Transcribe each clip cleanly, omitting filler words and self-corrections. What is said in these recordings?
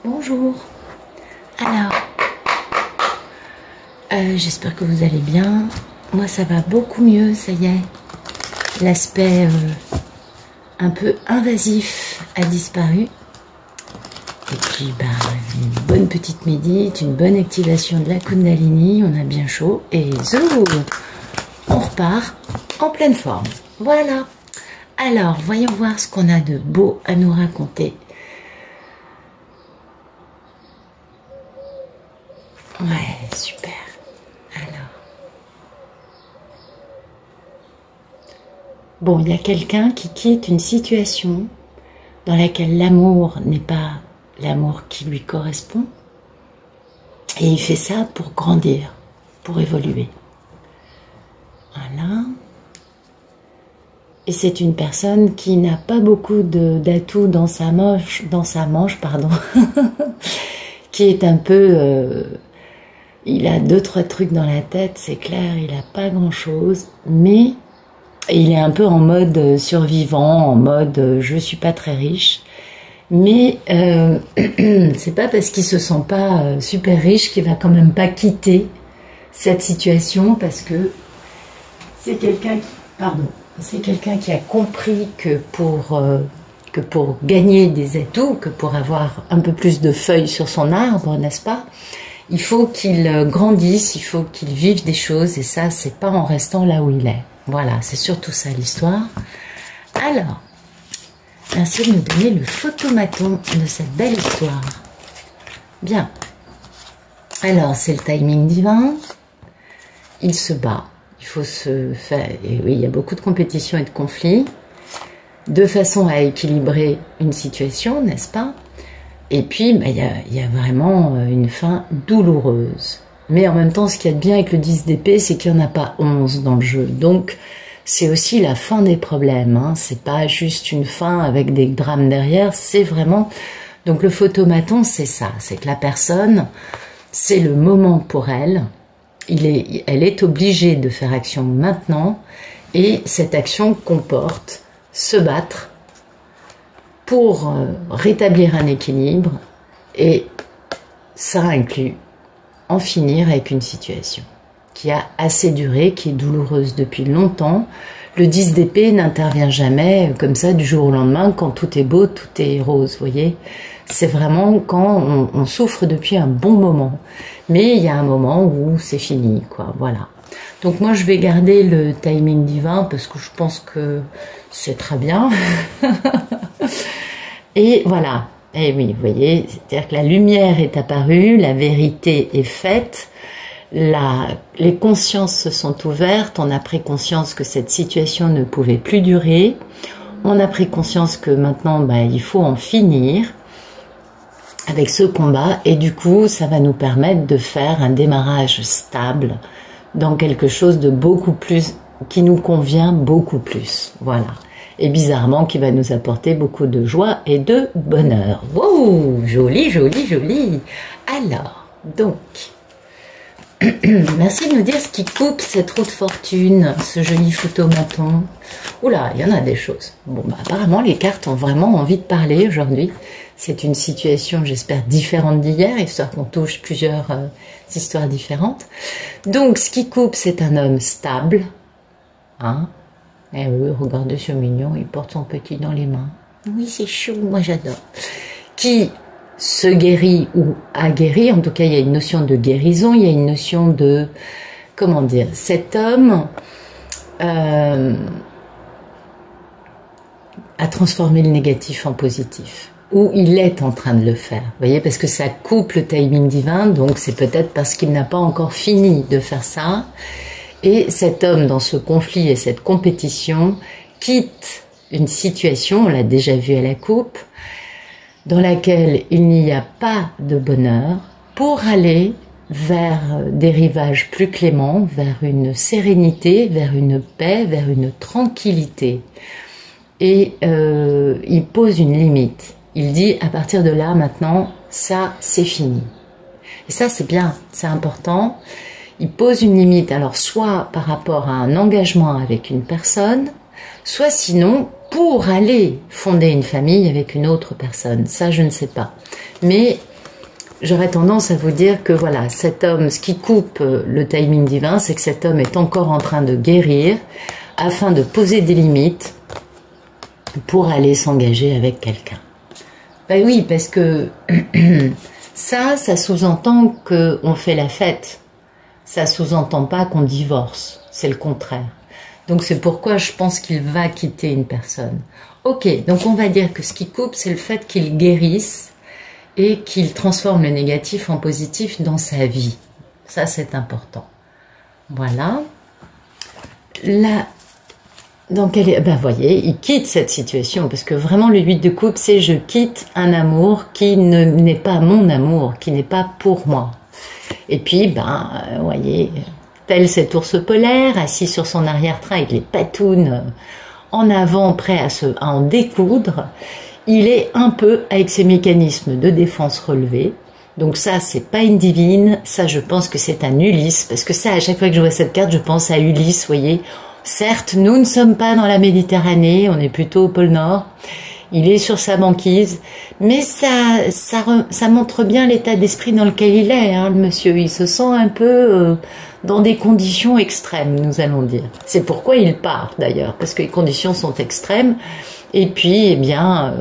Bonjour. Alors, j'espère que vous allez bien. Moi, ça va beaucoup mieux, ça y est. L'aspect un peu invasif a disparu. Et puis, une bonne petite médite, une bonne activation de la Kundalini. On a bien chaud. Et zou, on repart en pleine forme. Voilà. Alors, voyons voir ce qu'on a de beau à nous raconter. Ouais, super. Alors. Bon, il y a quelqu'un qui quitte une situation dans laquelle l'amour n'est pas l'amour qui lui correspond. Et il fait ça pour grandir, pour évoluer. Voilà. Et c'est une personne qui n'a pas beaucoup d'atouts dans sa manche, qui est un peu... il a 2-3 trucs dans la tête, c'est clair, il n'a pas grand-chose, mais il est un peu en mode survivant, en mode je suis pas très riche, mais c'est pas parce qu'il se sent pas super riche qu'il va quand même pas quitter cette situation, parce que c'est quelqu'un qui a compris que pour gagner des atouts, que pour avoir un peu plus de feuilles sur son arbre, n'est-ce pas, il faut qu'il grandisse, il faut qu'il vive des choses, et ça, c'est pas en restant là où il est. Voilà, c'est surtout ça l'histoire. Alors, merci de nous donner le photomaton de cette belle histoire. Bien. Alors, c'est le timing divin. Il se bat. Il faut se faire... Et oui, il y a beaucoup de compétitions et de conflits, de façon à équilibrer une situation, n'est-ce pas? Et puis, il y a vraiment une fin douloureuse. Mais en même temps, ce qu'il y a de bien avec le 10 d'épée, c'est qu'il n'y en a pas 11 dans le jeu. Donc, c'est aussi la fin des problèmes. Hein. C'est pas juste une fin avec des drames derrière, c'est vraiment... Donc, le photomaton, c'est ça. C'est que la personne, c'est le moment pour elle. Elle est obligée de faire action maintenant. Et cette action comporte se battre pour rétablir un équilibre, et ça inclut en finir avec une situation qui a assez duré, qui est douloureuse depuis longtemps. Le 10 d'épée n'intervient jamais comme ça du jour au lendemain, quand tout est beau, tout est rose, vous voyez. C'est vraiment quand on souffre depuis un bon moment. Mais il y a un moment où c'est fini, quoi, voilà. Donc moi, je vais garder le timing divin parce que je pense que c'est très bien. Et voilà. Et oui, vous voyez, c'est-à-dire que la lumière est apparue, la vérité est faite, les consciences se sont ouvertes, on a pris conscience que cette situation ne pouvait plus durer, on a pris conscience que maintenant, il faut en finir avec ce combat, et du coup, ça va nous permettre de faire un démarrage stable dans quelque chose de beaucoup plus, qui nous convient beaucoup plus, voilà. Et bizarrement, qui va nous apporter beaucoup de joie et de bonheur. Wow, joli, joli, joli. Alors, donc, merci de nous dire ce qui coupe cette roue de fortune, ce joli photomaton. Oula, il y en a des choses. Bon, apparemment, les cartes ont vraiment envie de parler aujourd'hui. C'est une situation, j'espère, différente d'hier, histoire qu'on touche plusieurs histoires différentes. Donc, ce qui coupe, c'est un homme stable. Hein? Eh oui, regardez ce mignon, il porte son petit dans les mains. Oui, c'est chou, moi j'adore. Qui se guérit ou a guéri, en tout cas il y a une notion de guérison, il y a une notion de, comment dire, cet homme a transformé le négatif en positif. Ou il est en train de le faire, vous voyez, parce que ça coupe le timing divin, donc c'est peut-être parce qu'il n'a pas encore fini de faire ça. Et cet homme, dans ce conflit et cette compétition, quitte une situation, on l'a déjà vu à la coupe, dans laquelle il n'y a pas de bonheur, pour aller vers des rivages plus cléments, vers une sérénité, vers une paix, vers une tranquillité. Et il pose une limite. Il dit, à partir de là, maintenant, ça, c'est fini. Et ça, c'est bien, c'est important. Il pose une limite, alors soit par rapport à un engagement avec une personne, soit sinon pour aller fonder une famille avec une autre personne. Ça, je ne sais pas. Mais j'aurais tendance à vous dire que voilà, cet homme, ce qui coupe le timing divin, c'est que cet homme est encore en train de guérir afin de poser des limites pour aller s'engager avec quelqu'un. Ben oui, parce que ça sous-entend qu'on fait la fête. Ça sous-entend pas qu'on divorce. C'est le contraire. Donc c'est pourquoi je pense qu'il va quitter une personne. Ok, donc on va dire que ce qui coupe, c'est le fait qu'il guérisse et qu'il transforme le négatif en positif dans sa vie. Ça, c'est important. Voilà. Là, donc ben voyez, il quitte cette situation, parce que vraiment le 8 de coupe, c'est je quitte un amour qui n'est pas mon amour, qui n'est pas pour moi. Et puis, ben, voyez, tel cet ours polaire, assis sur son arrière-train avec les patounes en avant, prêt à en découdre, il est un peu avec ses mécanismes de défense relevés. Donc ça, c'est pas une divine, ça je pense que c'est un Ulysse, parce que ça, à chaque fois que je vois cette carte, je pense à Ulysse, voyez. Certes, nous ne sommes pas dans la Méditerranée, on est plutôt au pôle Nord, il est sur sa banquise, mais ça montre bien l'état d'esprit dans lequel il est, hein, le monsieur. Il se sent un peu dans des conditions extrêmes, nous allons dire. C'est pourquoi il part d'ailleurs, parce que les conditions sont extrêmes, et puis, eh bien,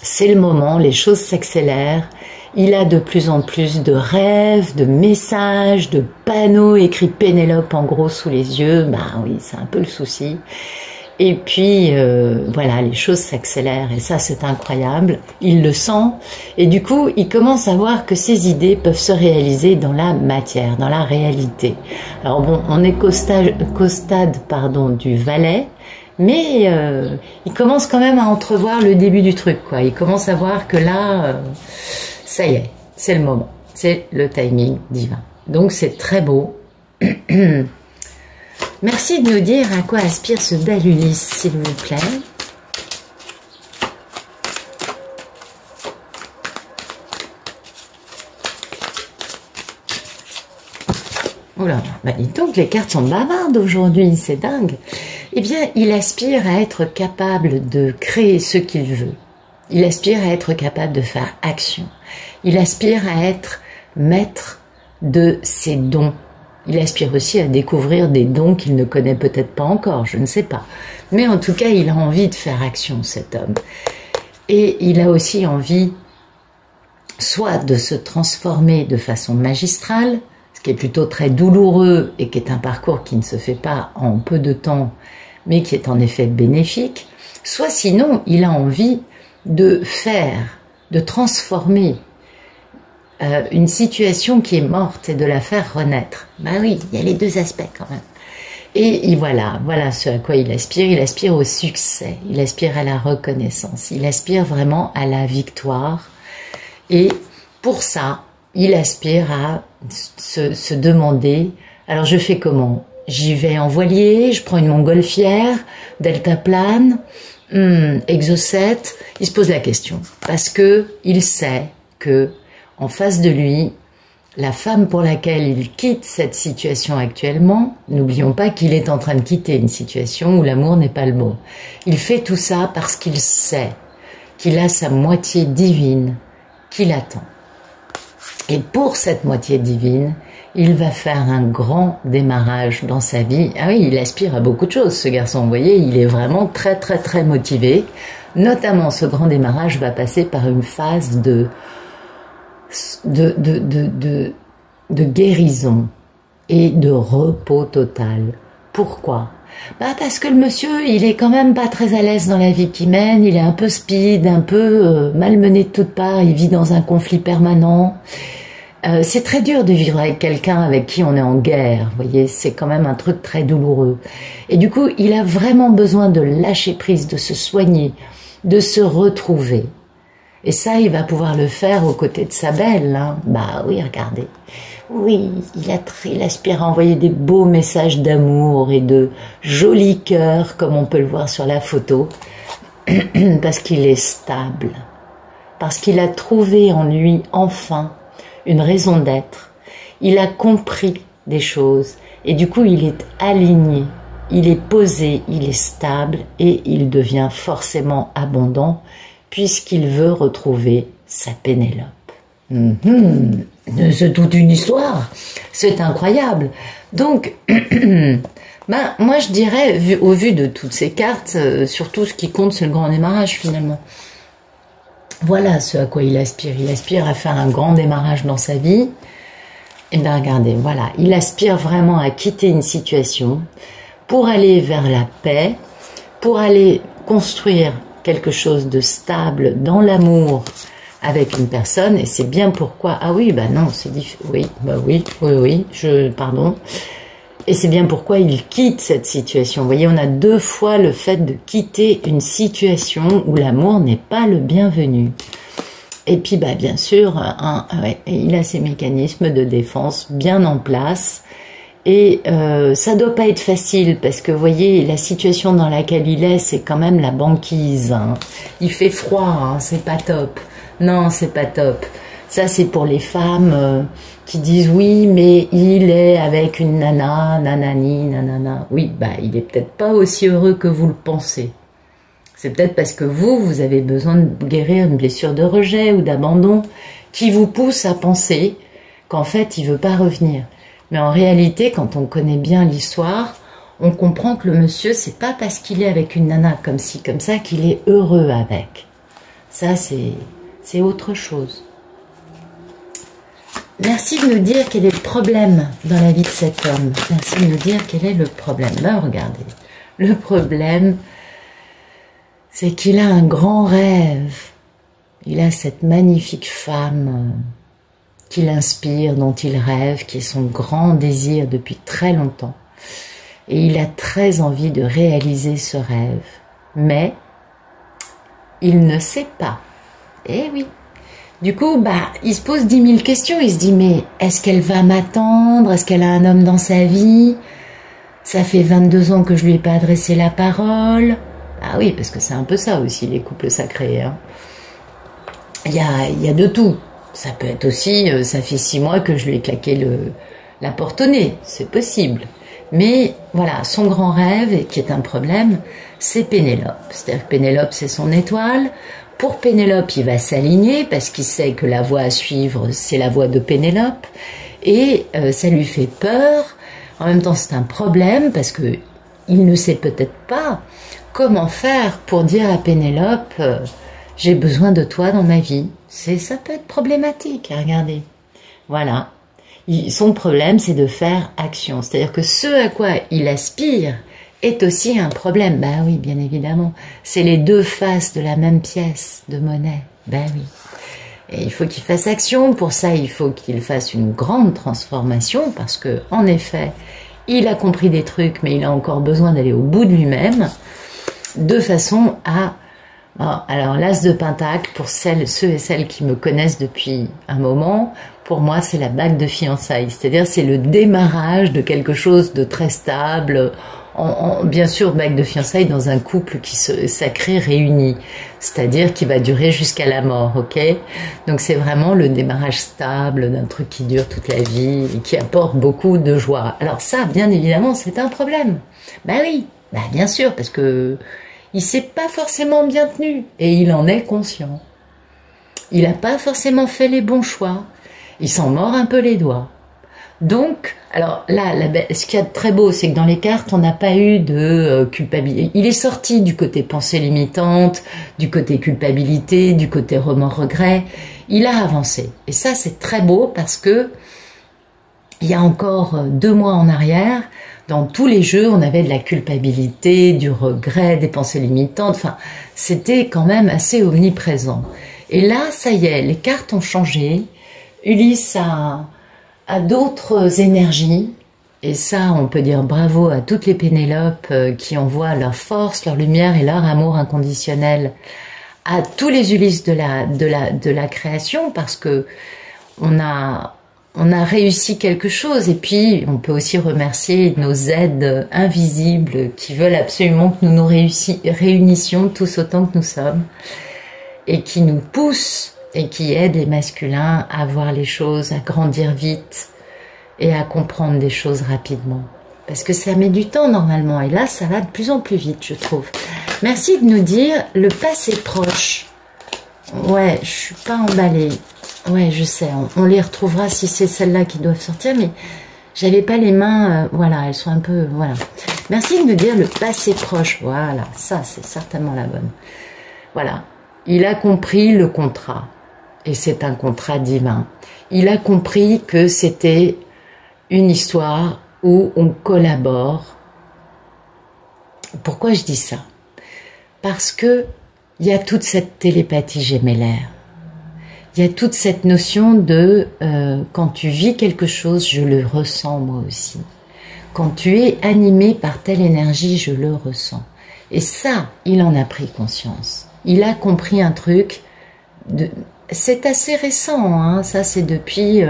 c'est le moment, les choses s'accélèrent. Il a de plus en plus de rêves, de messages, de panneaux écrits Pénélope en gros sous les yeux. Bah oui, c'est un peu le souci. Et puis, voilà, les choses s'accélèrent et ça, c'est incroyable. Il le sent et du coup, il commence à voir que ses idées peuvent se réaliser dans la matière, dans la réalité. Alors bon, on est qu'au stade, du Valet, mais il commence quand même à entrevoir le début du truc, quoi. Il commence à voir que là... ça y est, c'est le moment, c'est le timing divin. Donc c'est très beau. Merci de nous dire à quoi aspire ce bel Ulysse, s'il vous plaît. Oula, bah dis donc, les cartes sont bavardes aujourd'hui, c'est dingue. Eh bien, il aspire à être capable de créer ce qu'il veut. Il aspire à être capable de faire action. Il aspire à être maître de ses dons. Il aspire aussi à découvrir des dons qu'il ne connaît peut-être pas encore, je ne sais pas. Mais en tout cas, il a envie de faire action, cet homme. Et il a aussi envie soit de se transformer de façon magistrale, ce qui est plutôt très douloureux et qui est un parcours qui ne se fait pas en peu de temps, mais qui est en effet bénéfique, soit sinon, il a envie de transformer une situation qui est morte et de la faire renaître. Ben oui, il y a les deux aspects quand même. Et voilà ce à quoi il aspire au succès, il aspire à la reconnaissance, il aspire vraiment à la victoire. Et pour ça, il aspire à se demander, alors je fais comment? J'y vais en voilier, je prends une montgolfière, deltaplane, Exocet, il se pose la question parce que il sait que en face de lui, la femme pour laquelle il quitte cette situation actuellement, n'oublions pas qu'il est en train de quitter une situation où l'amour n'est pas le bon. Il fait tout ça parce qu'il sait qu'il a sa moitié divine qui l'attend. Et pour cette moitié divine, il va faire un grand démarrage dans sa vie. Ah oui, il aspire à beaucoup de choses, ce garçon. Vous voyez, il est vraiment très, très, très motivé. Notamment, ce grand démarrage va passer par une phase de guérison et de repos total. Pourquoi? Bah parce que le monsieur, il est quand même pas très à l'aise dans la vie qu'il mène. Il est un peu speed, un peu malmené de toutes parts. Il vit dans un conflit permanent. C'est très dur de vivre avec quelqu'un avec qui on est en guerre, vous voyez, c'est quand même un truc très douloureux. Et du coup, il a vraiment besoin de lâcher prise, de se soigner, de se retrouver. Et ça, il va pouvoir le faire aux côtés de sa belle, hein. Bah oui, regardez. Oui, il aspire à envoyer des beaux messages d'amour et de jolis cœurs, comme on peut le voir sur la photo, parce qu'il est stable, parce qu'il a trouvé en lui, enfin, une raison d'être. Il a compris des choses et du coup il est aligné, il est posé, il est stable et il devient forcément abondant puisqu'il veut retrouver sa Pénélope. C'est toute une histoire. C'est incroyable. Donc, ben, moi je dirais, au vu de toutes ces cartes, surtout ce qui compte, c'est le grand démarrage finalement. Voilà ce à quoi il aspire. Il aspire à faire un grand démarrage dans sa vie. Et bien regardez, voilà, il aspire vraiment à quitter une situation pour aller vers la paix, pour aller construire quelque chose de stable dans l'amour avec une personne. Et c'est bien pourquoi... Ah oui, bah non, c'est difficile. Oui, bah oui, pardon. Et c'est bien pourquoi il quitte cette situation. Vous voyez, on a deux fois le fait de quitter une situation où l'amour n'est pas le bienvenu. Et puis, bah, bien sûr, ouais, il a ses mécanismes de défense bien en place. Et ça doit pas être facile parce que, vous voyez, la situation dans laquelle il est, c'est quand même la banquise. Hein. Il fait froid, hein, c'est pas top. Non, c'est pas top. Ça, c'est pour les femmes qui disent oui, mais il est avec une nana, nanani, nanana. Oui, bah, il est peut-être pas aussi heureux que vous le pensez. C'est peut-être parce que vous avez besoin de guérir une blessure de rejet ou d'abandon qui vous pousse à penser qu'en fait, il veut pas revenir. Mais en réalité, quand on connaît bien l'histoire, on comprend que le monsieur, c'est pas parce qu'il est avec une nana comme ci, comme ça, qu'il est heureux avec. Ça, c'est autre chose. Merci de nous dire quel est le problème dans la vie de cet homme. Merci de nous dire quel est le problème. Ben, regardez. Le problème, c'est qu'il a un grand rêve. Il a cette magnifique femme qui l'inspire, dont il rêve, qui est son grand désir depuis très longtemps. Et il a très envie de réaliser ce rêve. Mais il ne sait pas. Eh oui. Du coup, bah, il se pose 10 000 questions. Il se dit, mais est-ce qu'elle va m'attendre? Est-ce qu'elle a un homme dans sa vie? Ça fait 22 ans que je lui ai pas adressé la parole. Ah oui, parce que c'est un peu ça aussi, les couples sacrés. Hein. Il y a de tout. Ça peut être aussi, ça fait 6 mois que je lui ai claqué la porte au nez. C'est possible. Mais voilà, son grand rêve, qui est un problème, c'est Pénélope. C'est-à-dire que Pénélope, c'est son étoile. Pour Pénélope, il va s'aligner parce qu'il sait que la voie à suivre, c'est la voie de Pénélope. Et ça lui fait peur. En même temps, c'est un problème parce que il ne sait peut-être pas comment faire pour dire à Pénélope j'ai besoin de toi dans ma vie. Ça peut être problématique, regardez. Voilà. Son problème, c'est de faire action. C'est-à-dire que ce à quoi il aspire est aussi un problème. Bah oui, bien évidemment. C'est les deux faces de la même pièce de monnaie. Bah oui. Et il faut qu'il fasse action. Pour ça, il faut qu'il fasse une grande transformation parce que, en effet, il a compris des trucs, mais il a encore besoin d'aller au bout de lui-même de façon à... Alors, l'as de Pentacle, pour ceux et celles qui me connaissent depuis un moment, pour moi, c'est la bague de fiançailles. C'est-à-dire, c'est le démarrage de quelque chose de très stable. Bien sûr, bague de fiançailles dans un couple qui sacré réuni. C'est-à-dire qui va durer jusqu'à la mort, ok? Donc, c'est vraiment le démarrage stable d'un truc qui dure toute la vie et qui apporte beaucoup de joie. Alors ça, bien évidemment, c'est un problème. Ben oui, ben bien sûr, parce que il s'est pas forcément bien tenu et il en est conscient. Il n'a pas forcément fait les bons choix. Il s'en mord un peu les doigts. Donc, alors là, ce qu'il y a de très beau, c'est que dans les cartes, on n'a pas eu de culpabilité. Il est sorti du côté pensée limitante, du côté culpabilité, du côté remords-regret. Il a avancé. Et ça, c'est très beau parce que il y a encore 2 mois en arrière, dans tous les jeux, on avait de la culpabilité, du regret, des pensées limitantes. Enfin, c'était quand même assez omniprésent. Et là, ça y est, les cartes ont changé. Ulysse a d'autres énergies. Et ça, on peut dire bravo à toutes les Pénélopes qui envoient leur force, leur lumière et leur amour inconditionnel à tous les Ulysses de la création, parce que on a réussi quelque chose. Et puis, on peut aussi remercier nos aides invisibles qui veulent absolument que nous nous réunissions tous autant que nous sommes et qui nous poussent et qui aident les masculins à voir les choses, à grandir vite et à comprendre des choses rapidement. Parce que ça met du temps normalement et là, ça va de plus en plus vite, je trouve. Merci de nous dire le passé proche. Ouais, je suis pas emballée. Ouais, je sais, on les retrouvera si c'est celles-là qui doivent sortir, mais j'avais pas les mains, voilà, elles sont un peu, voilà. Merci de me dire le passé proche, voilà, ça c'est certainement la bonne. Voilà, il a compris le contrat, et c'est un contrat divin. Il a compris que c'était une histoire où on collabore. Pourquoi je dis ça? Parce que il y a toute cette télépathie gémellaire. Il y a toute cette notion de quand tu vis quelque chose, je le ressens moi aussi. Quand tu es animé par telle énergie, je le ressens. Et ça, il en a pris conscience. Il a compris un truc. C'est assez récent, hein, ça c'est depuis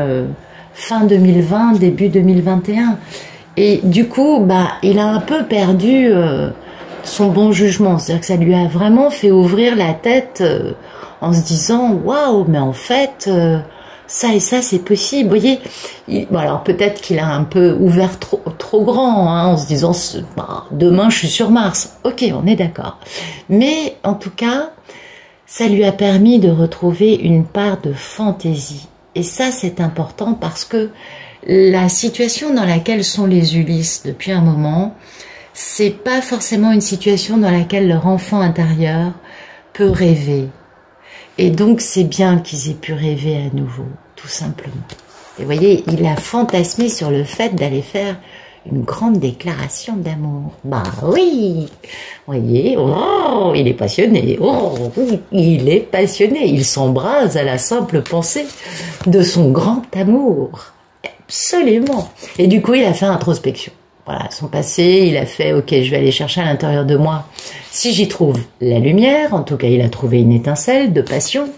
fin 2020, début 2021. Et du coup, bah, il a un peu perdu son bon jugement. C'est-à-dire que ça lui a vraiment fait ouvrir la tête en se disant waouh, mais en fait ça et ça c'est possible. Vous voyez, bon, alors peut-être qu'il a un peu ouvert trop grand, hein, en se disant bah, demain je suis sur Mars. Ok, on est d'accord. Mais en tout cas, ça lui a permis de retrouver une part de fantaisie. Et ça c'est important parce que la situation dans laquelle sont les Ulysses depuis un moment, c'est pas forcément une situation dans laquelle leur enfant intérieur peut rêver. Et donc c'est bien qu'ils aient pu rêver à nouveau, tout simplement. Et vous voyez, il a fantasmé sur le fait d'aller faire une grande déclaration d'amour. Bah oui, vous voyez, oh, il est passionné, oh, il est passionné, il s'embrase à la simple pensée de son grand amour. Absolument. Et du coup, il a fait introspection. Voilà, son passé, il a fait, ok, je vais aller chercher à l'intérieur de moi si j'y trouve la lumière. En tout cas, il a trouvé une étincelle de passion.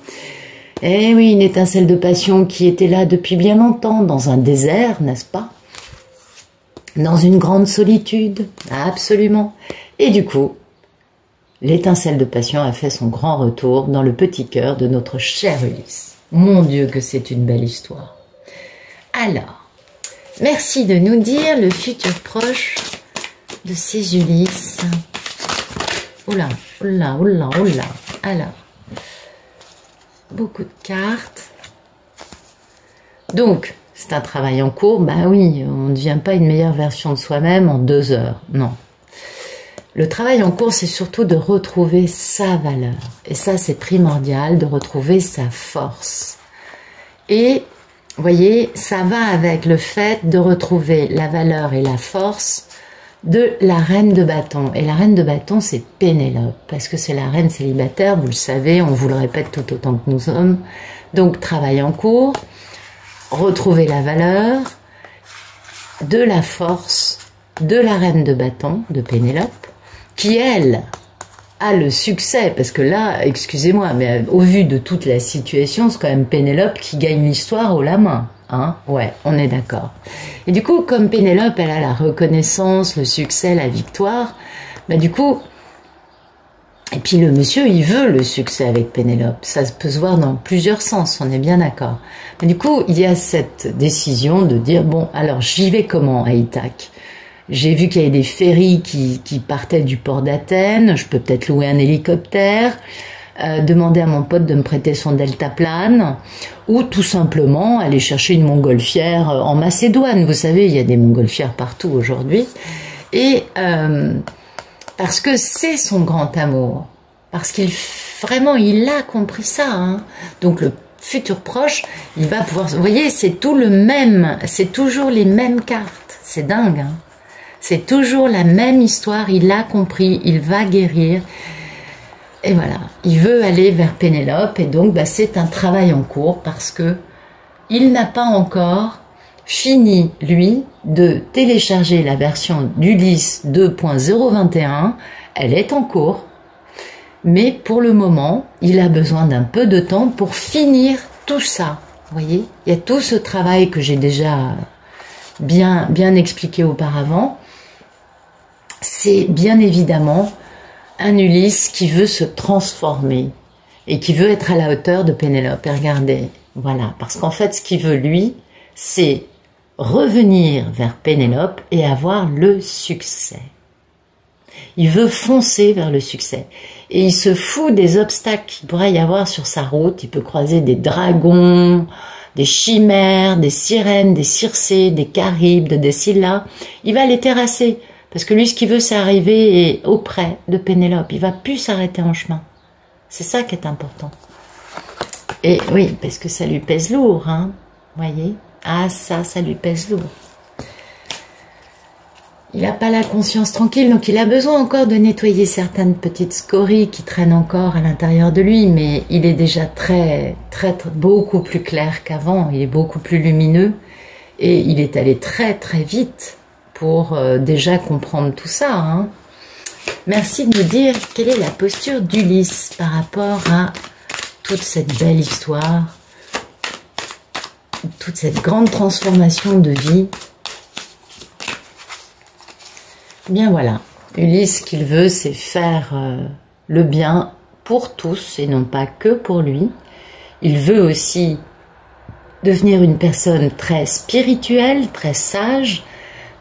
Eh oui, une étincelle de passion qui était là depuis bien longtemps, dans un désert, n'est-ce pas? Dans une grande solitude, absolument. Et du coup, l'étincelle de passion a fait son grand retour dans le petit cœur de notre cher Ulysse. Mon Dieu, que c'est une belle histoire. Alors, merci de nous dire le futur proche de ces Ulysses. Oula, oula, oula, oula. Alors, beaucoup de cartes. Donc, c'est un travail en cours. Bah oui, on ne devient pas une meilleure version de soi-même en 2 heures. Non. Le travail en cours, c'est surtout de retrouver sa valeur. Et ça, c'est primordial, de retrouver sa force. Et vous voyez, ça va avec le fait de retrouver la valeur et la force de la reine de bâton. Et la reine de bâton, c'est Pénélope, parce que c'est la reine célibataire, vous le savez, on vous le répète tout autant que nous sommes. Donc, travail en cours, retrouver la valeur, de la force de la reine de bâton, de Pénélope, qui, elle, a le succès, parce que là, excusez-moi, mais au vu de toute la situation, c'est quand même Pénélope qui gagne l'histoire haut la main. Hein? Ouais, on est d'accord. Et du coup, comme Pénélope, elle a la reconnaissance, le succès, la victoire, bah du coup, et puis le monsieur, il veut le succès avec Pénélope. Ça peut se voir dans plusieurs sens, on est bien d'accord. Mais du coup, il y a cette décision de dire, bon, alors j'y vais comment à Ithaque? J'ai vu qu'il y avait des ferries qui partaient du port d'Athènes, je peux peut-être louer un hélicoptère, demander à mon pote de me prêter son deltaplane, ou tout simplement aller chercher une montgolfière en Macédoine. Vous savez, il y a des montgolfières partout aujourd'hui. Et parce que c'est son grand amour, parce qu'il vraiment, il a compris ça. Hein. Donc le futur proche, il va pouvoir... Vous voyez, c'est tout le même, c'est toujours les mêmes cartes. C'est dingue, hein. C'est toujours la même histoire, il a compris, il va guérir. Et voilà, il veut aller vers Pénélope et donc bah, c'est un travail en cours parce que il n'a pas encore fini, lui, de télécharger la version d'Ulysse 2.021. Elle est en cours, mais pour le moment, il a besoin d'un peu de temps pour finir tout ça. Vous voyez, il y a tout ce travail que j'ai déjà bien expliqué auparavant. C'est bien évidemment un Ulysse qui veut se transformer et qui veut être à la hauteur de Pénélope. Et regardez, voilà, parce qu'en fait, ce qu'il veut, lui, c'est revenir vers Pénélope et avoir le succès. Il veut foncer vers le succès. Et il se fout des obstacles qu'il pourrait y avoir sur sa route. Il peut croiser des dragons, des chimères, des sirènes, des circés, des charybdes, des scylla. Il va les terrasser. Parce que lui, ce qu'il veut, c'est arriver auprès de Pénélope. Il va plus s'arrêter en chemin. C'est ça qui est important. Et oui, parce que ça lui pèse lourd, hein. Voyez? Ah, ça lui pèse lourd. Il n'a pas la conscience tranquille, donc il a besoin encore de nettoyer certaines petites scories qui traînent encore à l'intérieur de lui, mais il est déjà beaucoup plus clair qu'avant, il est beaucoup plus lumineux, et il est allé très vite pour déjà comprendre tout ça, hein. Merci de nous dire quelle est la posture d'Ulysse par rapport à toute cette belle histoire, toute cette grande transformation de vie. Bien voilà, Ulysse, ce qu'il veut, c'est faire le bien pour tous et non pas que pour lui. Il veut aussi devenir une personne très spirituelle, très sage,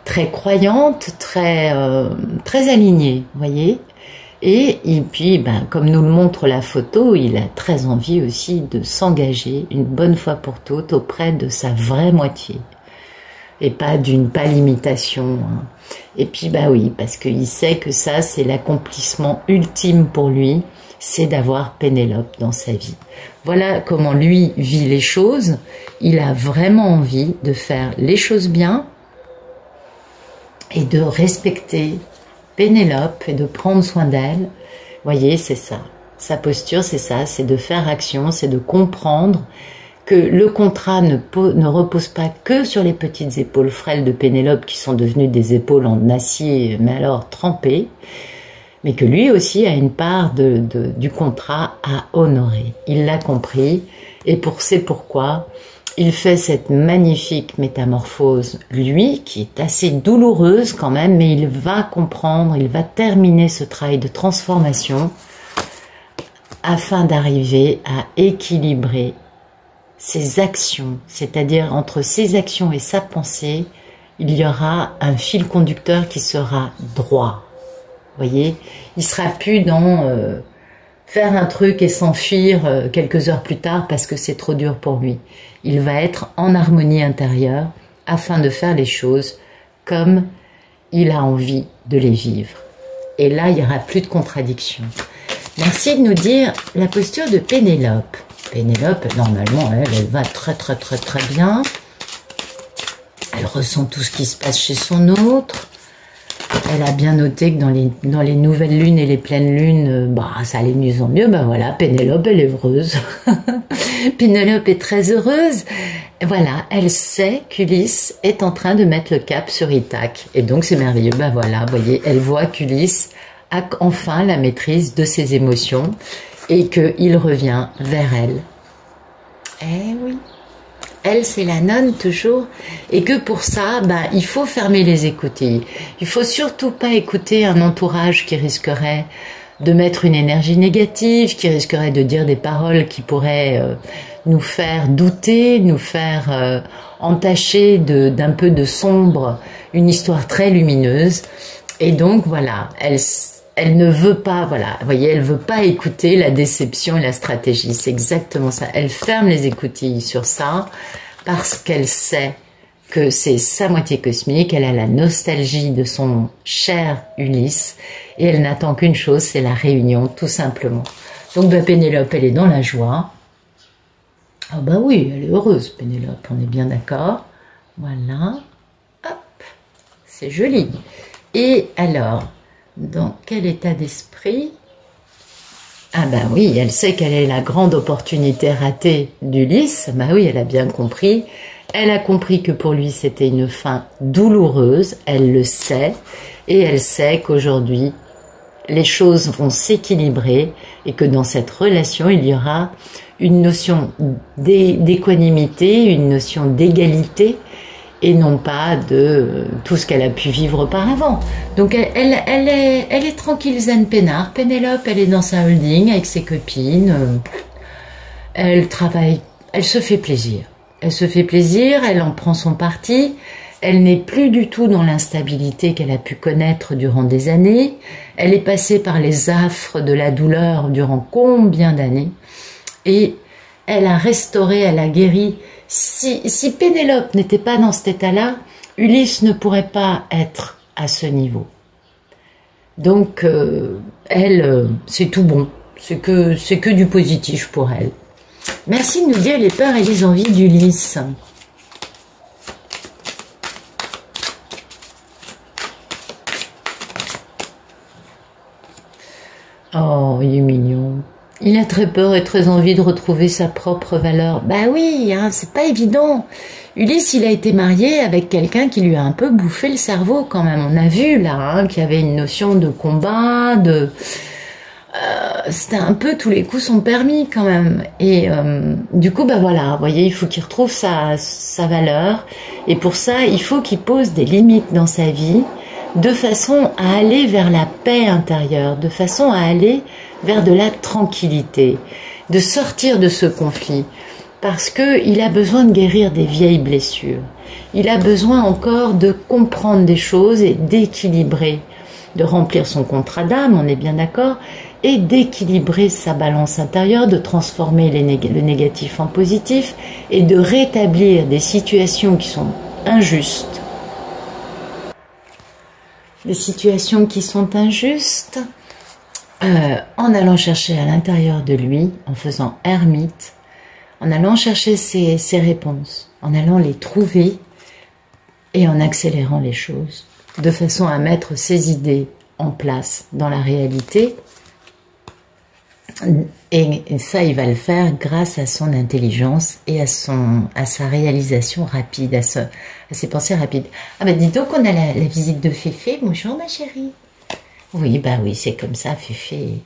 très croyante, très alignée, voyez. Et puis, comme nous le montre la photo, il a très envie aussi de s'engager une bonne fois pour toutes auprès de sa vraie moitié. Et pas d'une pâle imitation, hein. Et puis oui, parce qu'il sait que ça c'est l'accomplissement ultime pour lui, c'est d'avoir Pénélope dans sa vie. Voilà comment lui vit les choses. Il a vraiment envie de faire les choses bien et de respecter Pénélope et de prendre soin d'elle. Voyez, c'est ça. Sa posture, c'est ça, c'est de faire action, c'est de comprendre que le contrat ne repose pas que sur les petites épaules frêles de Pénélope qui sont devenues des épaules en acier, mais alors trempées, mais que lui aussi a une part du contrat à honorer. Il l'a compris et c'est pourquoi il fait cette magnifique métamorphose, lui, qui est assez douloureuse quand même, mais il va comprendre, il va terminer ce travail de transformation afin d'arriver à équilibrer ses actions, c'est-à-dire entre ses actions et sa pensée, il y aura un fil conducteur qui sera droit. Voyez, il sera plus dans faire un truc et s'enfuir quelques heures plus tard parce que c'est trop dur pour lui. Il va être en harmonie intérieure afin de faire les choses comme il a envie de les vivre. Et là, il n'y aura plus de contradiction. Merci de nous dire la posture de Pénélope. Pénélope, normalement, elle va très bien. Elle ressent tout ce qui se passe chez son autre. Elle a bien noté que dans les nouvelles lunes et les pleines lunes, ça allait mieux en mieux. Voilà, Pénélope, elle est heureuse. Pénélope est très heureuse. Voilà, elle sait qu'Ulysse est en train de mettre le cap sur Ithaque. Et donc, c'est merveilleux. Voilà, vous voyez, elle voit qu'Ulysse a enfin la maîtrise de ses émotions et qu'il revient vers elle. Eh oui, elle c'est la nonne toujours, et que pour ça, il faut fermer les écoutilles. Il faut surtout pas écouter un entourage qui risquerait de mettre une énergie négative, qui risquerait de dire des paroles qui pourraient nous faire douter, nous faire entacher d'un peu de sombre une histoire très lumineuse. Et donc voilà, elle ne veut pas, voilà, vous voyez, elle veut pas écouter la déception et la stratégie. C'est exactement ça. Elle ferme les écoutilles sur ça parce qu'elle sait que c'est sa moitié cosmique. Elle a la nostalgie de son cher Ulysse et elle n'attend qu'une chose, c'est la réunion, tout simplement. Donc Pénélope, elle est dans la joie. Ah oui, elle est heureuse, Pénélope, on est bien d'accord. Voilà. Hop, c'est joli. Et alors, dans quel état d'esprit? Ah oui, elle sait quelle est la grande opportunité ratée d'Ulysse. Oui, elle a bien compris. Elle a compris que pour lui, c'était une fin douloureuse. Elle le sait. Et elle sait qu'aujourd'hui, les choses vont s'équilibrer et que dans cette relation, il y aura une notion d'équanimité, une notion d'égalité, et non pas de tout ce qu'elle a pu vivre auparavant. Donc elle est tranquille, zen, peinard. Pénélope, elle est dans sa holding avec ses copines. Elle travaille, elle se fait plaisir. Elle se fait plaisir, elle en prend son parti. Elle n'est plus du tout dans l'instabilité qu'elle a pu connaître durant des années. Elle est passée par les affres de la douleur durant combien d'années. Et elle a restauré, elle a guéri. Si Pénélope n'était pas dans cet état-là, Ulysse ne pourrait pas être à ce niveau. Donc, elle, c'est tout bon. C'est que du positif pour elle. Merci de nous dire les peurs et les envies d'Ulysse. Oh, il est mignon. Il a très peur et très envie de retrouver sa propre valeur. Bah oui, hein, c'est pas évident. Ulysse, il a été marié avec quelqu'un qui lui a un peu bouffé le cerveau quand même. On a vu là hein, qu'il y avait une notion de combat, c'était un peu tous les coups sont permis quand même. Et du coup, bah voilà, vous voyez, il faut qu'il retrouve sa valeur. Et pour ça, il faut qu'il pose des limites dans sa vie, de façon à aller vers la paix intérieure, de façon à aller vers de la tranquillité, de sortir de ce conflit, parce qu'il a besoin de guérir des vieilles blessures. Il a besoin encore de comprendre des choses et d'équilibrer, de remplir son contrat d'âme, on est bien d'accord, et d'équilibrer sa balance intérieure, de transformer le négatif en positif et de rétablir des situations qui sont injustes. Des situations qui sont injustes, en allant chercher à l'intérieur de lui, en faisant ermite, en allant chercher ses réponses, en allant les trouver et en accélérant les choses, de façon à mettre ses idées en place dans la réalité. Et ça, il va le faire grâce à son intelligence et à sa réalisation rapide, à ses pensées rapides. Ah bah dis donc, on a la visite de Féfé. Bonjour ma chérie. Oui, bah oui, c'est comme ça, Féfé.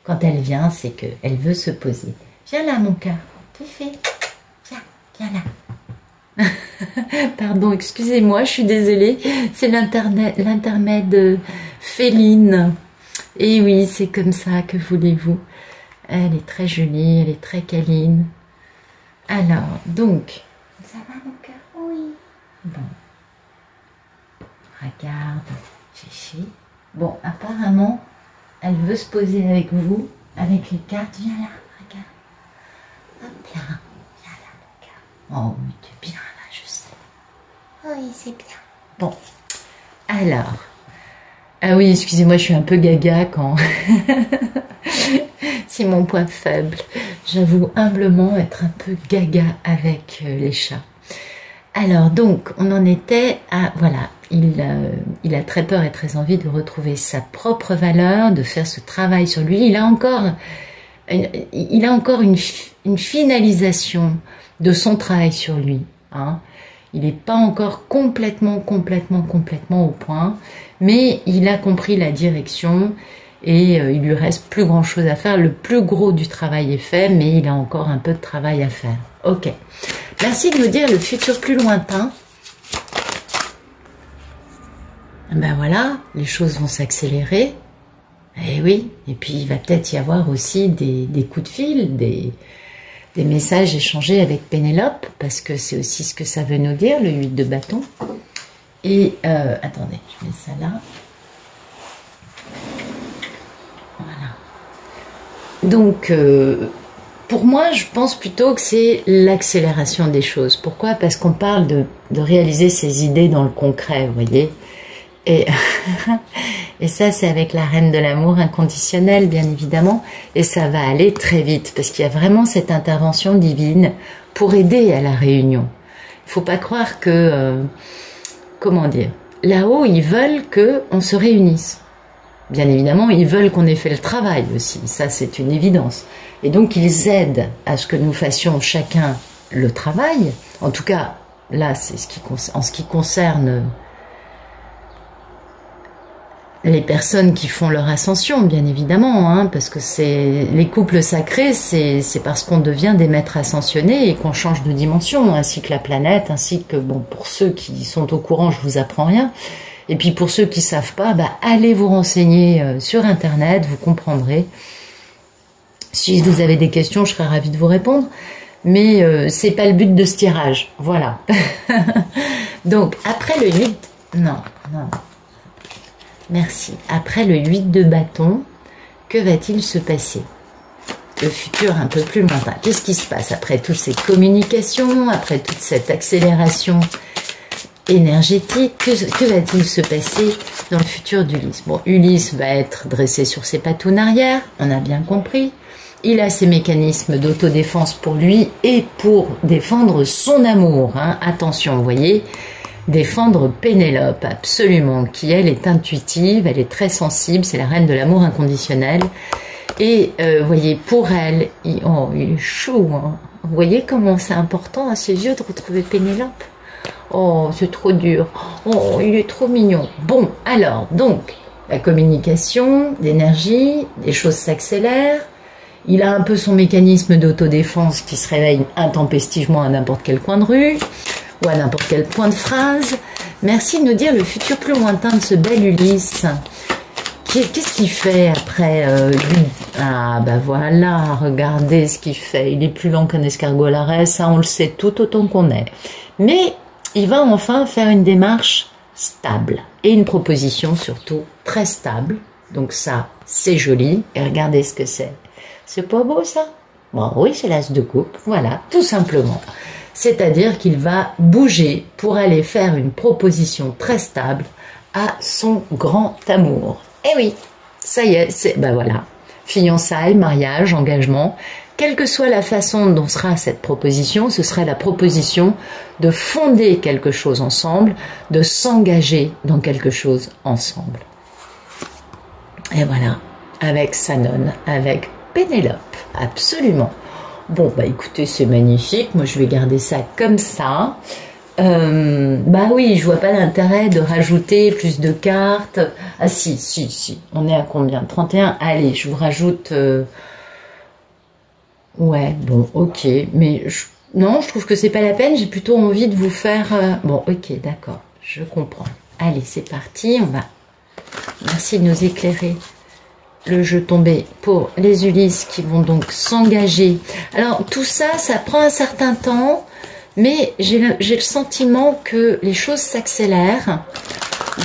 Quand elle vient, c'est qu'elle veut se poser. Viens là, mon cœur. Féfé, viens là. Pardon, excusez-moi, je suis désolée. C'est l'intermède féline. Et oui, c'est comme ça, que voulez-vous. Elle est très jolie, elle est très câline. Alors, donc... Ça va, mon cœur? Oui. Bon. Regarde, Fifi. Bon, apparemment, elle veut se poser avec vous, avec les cartes. Viens là, regarde. Hop là. Viens là, mon cœur. Oh oui, t'es bien là, je sais. Oui, c'est bien. Bon. Alors... Ah oui, excusez-moi, je suis un peu gaga quand... C'est mon point faible. J'avoue humblement être un peu gaga avec les chats. Alors donc, on en était à... Voilà, il a très peur et très envie de retrouver sa propre valeur, de faire ce travail sur lui. Il a encore une finalisation de son travail sur lui. Hein. Il n'est pas encore complètement au point, mais il a compris la direction et il lui reste plus grand chose à faire. Le plus gros du travail est fait, mais il a encore un peu de travail à faire. Ok. Merci de nous dire le futur plus lointain. Ben voilà, les choses vont s'accélérer. Eh oui, et puis il va peut-être y avoir aussi des coups de fil, des messages échangés avec Pénélope, parce que c'est aussi ce que ça veut nous dire, le 8 de bâton. Et, attendez, je mets ça là. Voilà. Donc, pour moi, je pense plutôt que c'est l'accélération des choses. Pourquoi? Parce qu'on parle de réaliser ses idées dans le concret, vous voyez. Et ça, c'est avec la reine de l'amour inconditionnel, bien évidemment. Et ça va aller très vite, parce qu'il y a vraiment cette intervention divine pour aider à la réunion. Il ne faut pas croire que... comment dire? Là-haut, ils veulent qu'on se réunisse. Bien évidemment, ils veulent qu'on ait fait le travail aussi. Ça, c'est une évidence. Et donc, ils aident à ce que nous fassions chacun le travail. En tout cas, là, c'est en ce qui concerne... les personnes qui font leur ascension, bien évidemment, hein, parce que c'est les couples sacrés, c'est parce qu'on devient des maîtres ascensionnés et qu'on change de dimension, ainsi que la planète, ainsi que, bon, pour ceux qui sont au courant, je vous apprends rien, et puis pour ceux qui savent pas, bah, allez vous renseigner sur Internet, vous comprendrez. Si vous avez des questions, je serai ravie de vous répondre, mais c'est pas le but de ce tirage, voilà. Donc, après le 8... Non, non. Merci. Après le 8 de bâton, que va-t-il se passer? Le futur un peu plus lointain. Qu'est-ce qui se passe après toutes ces communications, après toute cette accélération énergétique? Que va-t-il se passer dans le futur d'Ulysse? Bon, Ulysse va être dressé sur ses patounes arrière, on a bien compris. Il a ses mécanismes d'autodéfense pour lui et pour défendre son amour. Hein. Attention, vous voyez, défendre Pénélope, absolument, qui elle est intuitive, elle est très sensible, c'est la reine de l'amour inconditionnel. Et vous voyez, pour elle, il est chaud. Hein. Vous voyez comment c'est important à ses yeux de retrouver Pénélope? Oh, c'est trop dur. Oh, il est trop mignon. Bon, alors, donc, la communication, l'énergie, les choses s'accélèrent. Il a un peu son mécanisme d'autodéfense qui se réveille intempestivement à n'importe quel coin de rue ou à n'importe quel point de phrase. Merci de nous dire le futur plus lointain de ce bel Ulysse. Qu'est-ce qu'il fait après lui? Ah, bah voilà, regardez ce qu'il fait. Il est plus lent qu'un escargot à l'arrêt, ça on le sait tout autant qu'on est. Mais il va enfin faire une démarche stable et une proposition surtout très stable. Donc ça, c'est joli. Et regardez ce que c'est. C'est pas beau ça? Bon, oui, c'est l'as de coupe, voilà, tout simplement. C'est-à-dire qu'il va bouger pour aller faire une proposition très stable à son grand amour. Eh oui, ça y est, ben voilà, fiançailles, mariage, engagement, quelle que soit la façon dont sera cette proposition, ce sera la proposition de fonder quelque chose ensemble, de s'engager dans quelque chose ensemble. Et voilà, avec sa nonne, avec Pénélope, absolument. Bon, bah écoutez, c'est magnifique, moi je vais garder ça comme ça. Bah oui, je vois pas l'intérêt de rajouter plus de cartes. Ah si, on est à combien? 31? Allez, je vous rajoute... Ouais, bon, ok, mais non, je trouve que c'est pas la peine, j'ai plutôt envie de vous faire... Bon, ok, d'accord, je comprends. Allez, c'est parti, on va... Merci de nous éclairer. Le jeu tombé pour les Ulysses qui vont donc s'engager. Alors tout ça, ça prend un certain temps, mais j'ai le sentiment que les choses s'accélèrent.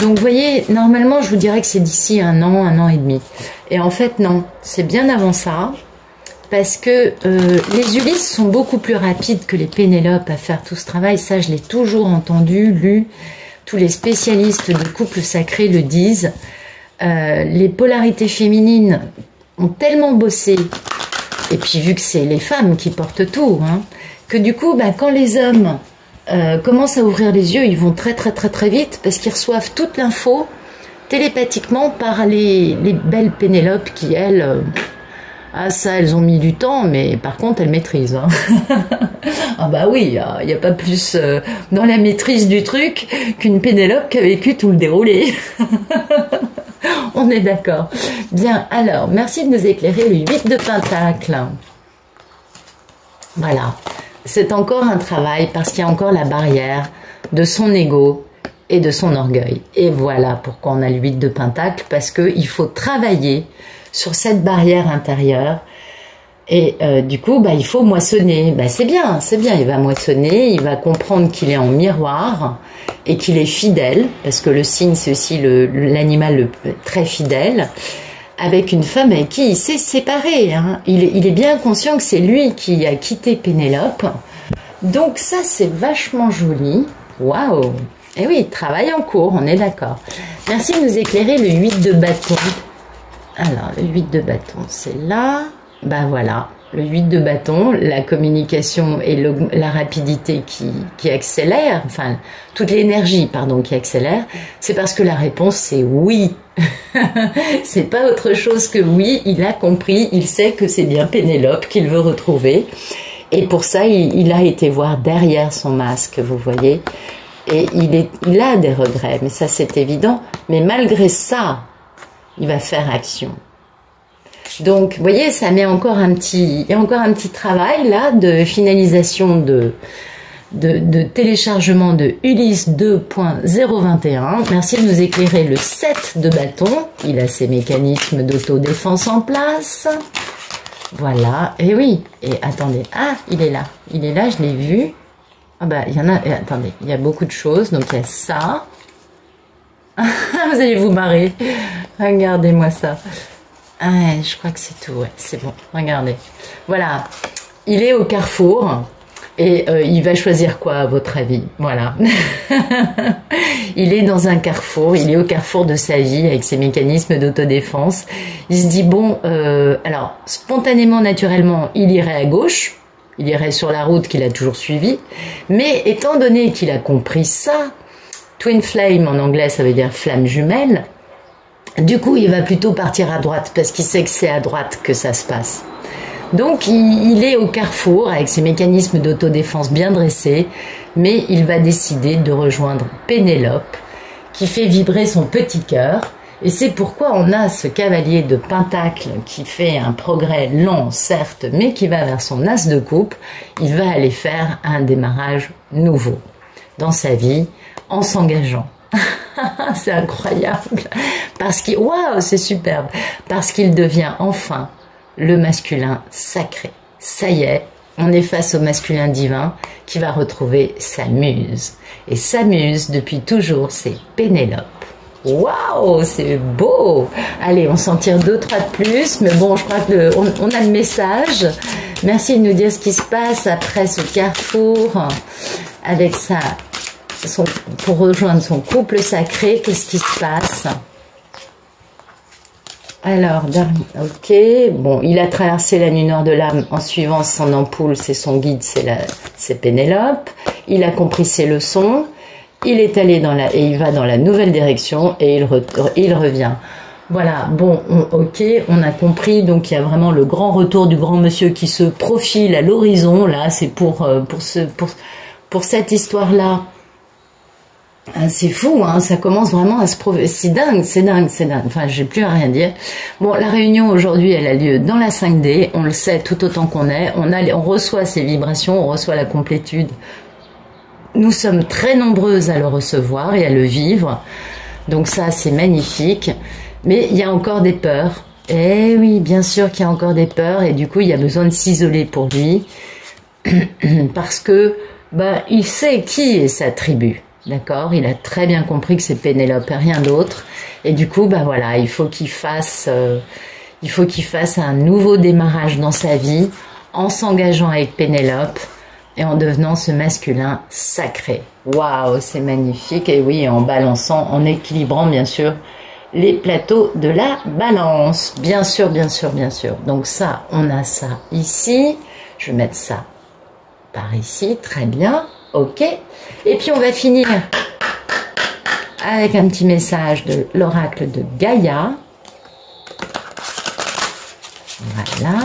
Donc vous voyez, normalement je vous dirais que c'est d'ici un an et demi. Et en fait non, c'est bien avant ça, parce que les Ulysses sont beaucoup plus rapides que les Pénélope à faire tout ce travail. Ça je l'ai toujours entendu, lu, tous les spécialistes de couple sacré le disent. Les polarités féminines ont tellement bossé, et puis vu que c'est les femmes qui portent tout, hein, que du coup, bah, quand les hommes commencent à ouvrir les yeux, ils vont très vite, parce qu'ils reçoivent toute l'info télépathiquement par les belles Pénélope qui, elles, ah ça, elles ont mis du temps, mais par contre, elles maîtrisent. Hein. Ah bah oui, il n'y a pas plus dans la maîtrise du truc qu'une Pénélope qui a vécu tout le déroulé. On est d'accord. Bien, alors, merci de nous éclairer le 8 de Pentacle. Voilà. C'est encore un travail parce qu'il y a encore la barrière de son ego et de son orgueil. Et voilà pourquoi on a le 8 de Pentacle, parce qu'il faut travailler sur cette barrière intérieure. Et du coup, bah, il faut moissonner. Bah, c'est bien, il va moissonner, il va comprendre qu'il est en miroir et qu'il est fidèle, parce que le cygne, c'est aussi l'animal très fidèle, avec une femme avec qui il s'est séparé. Hein. Il est bien conscient que c'est lui qui a quitté Pénélope. Donc ça, c'est vachement joli. Waouh! Et oui, travail en cours, on est d'accord. Merci de nous éclairer le 8 de bâton. Alors, le 8 de bâton, c'est là. Ben voilà, le 8 de bâton, la communication et la rapidité qui accélère, enfin, toute l'énergie, pardon, qui accélère, c'est parce que la réponse, c'est oui. C'est pas autre chose que oui, il a compris, il sait que c'est bien Pénélope qu'il veut retrouver. Et pour ça, il a été voir derrière son masque, vous voyez. Et il a des regrets, mais ça c'est évident. Mais malgré ça, il va faire action. Donc, vous voyez, ça met encore un petit travail là de finalisation de téléchargement de Ulysse 2.021. Merci de nous éclairer le 7 de bâton. Il a ses mécanismes d'autodéfense en place. Voilà, et oui, et attendez, ah, il est là, je l'ai vu. Ah bah, il y en a, attendez, il y a beaucoup de choses. Donc, il y a ça. Vous allez vous marrer. Regardez-moi ça. Ah ouais, je crois que c'est tout, ouais, c'est bon, regardez. Voilà, il est au carrefour et il va choisir quoi à votre avis? Voilà. Il est dans un carrefour, il est au carrefour de sa vie avec ses mécanismes d'autodéfense. Il se dit, bon, alors, spontanément, naturellement, il irait à gauche, il irait sur la route qu'il a toujours suivie, mais étant donné qu'il a compris ça, Twin Flame en anglais, ça veut dire flamme jumelle, du coup, il va plutôt partir à droite parce qu'il sait que c'est à droite que ça se passe. Donc, il est au carrefour avec ses mécanismes d'autodéfense bien dressés, mais il va décider de rejoindre Pénélope qui fait vibrer son petit cœur. Et c'est pourquoi on a ce cavalier de Pentacle qui fait un progrès lent, certes, mais qui va vers son as de coupe. Il va aller faire un démarrage nouveau dans sa vie en s'engageant. C'est incroyable parce qu'il, waouh, c'est superbe, parce qu'il devient enfin le masculin sacré. Ça y est, on est face au masculin divin qui va retrouver sa muse. Et sa muse, depuis toujours, c'est Pénélope. Waouh, c'est beau. Allez, on s'en tire 2-3 de plus, mais bon, je crois que on a le message. Merci de nous dire ce qui se passe après ce carrefour avec ça. Pour rejoindre son couple sacré, qu'est-ce qui se passe? Alors, ok, bon, il a traversé la nuit noire de l'âme en suivant son ampoule, c'est son guide, c'est Pénélope. Il a compris ses leçons, il est allé et il va dans la nouvelle direction et il revient. Voilà, bon, ok, on a compris, donc il y a vraiment le grand retour du grand monsieur qui se profile à l'horizon, là, c'est pour cette histoire-là. Ah, c'est fou, hein, ça commence vraiment à se prouver. C'est dingue, c'est dingue, c'est dingue. Enfin, j'ai plus à rien dire. Bon, la réunion aujourd'hui, elle a lieu dans la 5D. On le sait tout autant qu'on est. On reçoit ces vibrations, on reçoit la complétude. Nous sommes très nombreuses à le recevoir et à le vivre. Donc ça, c'est magnifique. Mais il y a encore des peurs. Eh oui, bien sûr qu'il y a encore des peurs. Et du coup, il y a besoin de s'isoler pour lui. Parce que, il sait qui est sa tribu. D'accord, il a très bien compris que c'est Pénélope et rien d'autre. Et du coup, voilà, il faut qu'il fasse un nouveau démarrage dans sa vie en s'engageant avec Pénélope et en devenant ce masculin sacré. Waouh, c'est magnifique. Et oui, en balançant, en équilibrant bien sûr les plateaux de la balance. Bien sûr, bien sûr, bien sûr. Donc ça, on a ça ici. Je vais mettre ça par ici, très bien. Ok, et puis on va finir avec un petit message de l'oracle de Gaïa. Voilà.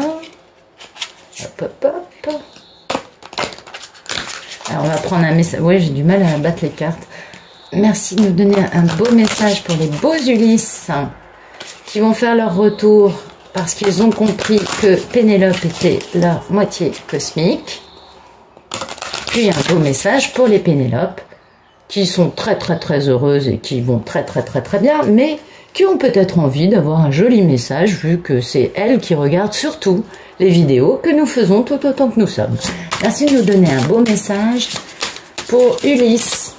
Hop, hop, hop. Alors on va prendre un message. Oui, j'ai du mal à battre les cartes. Merci de nous donner un beau message pour les beaux Ulysses qui vont faire leur retour parce qu'ils ont compris que Pénélope était leur moitié cosmique. Puis un beau message pour les Pénélopes qui sont très très très heureuses et qui vont très très très très bien, mais qui ont peut-être envie d'avoir un joli message vu que c'est elles qui regardent surtout les vidéos que nous faisons tout autant que nous sommes. Merci de nous donner un beau message pour Ulysse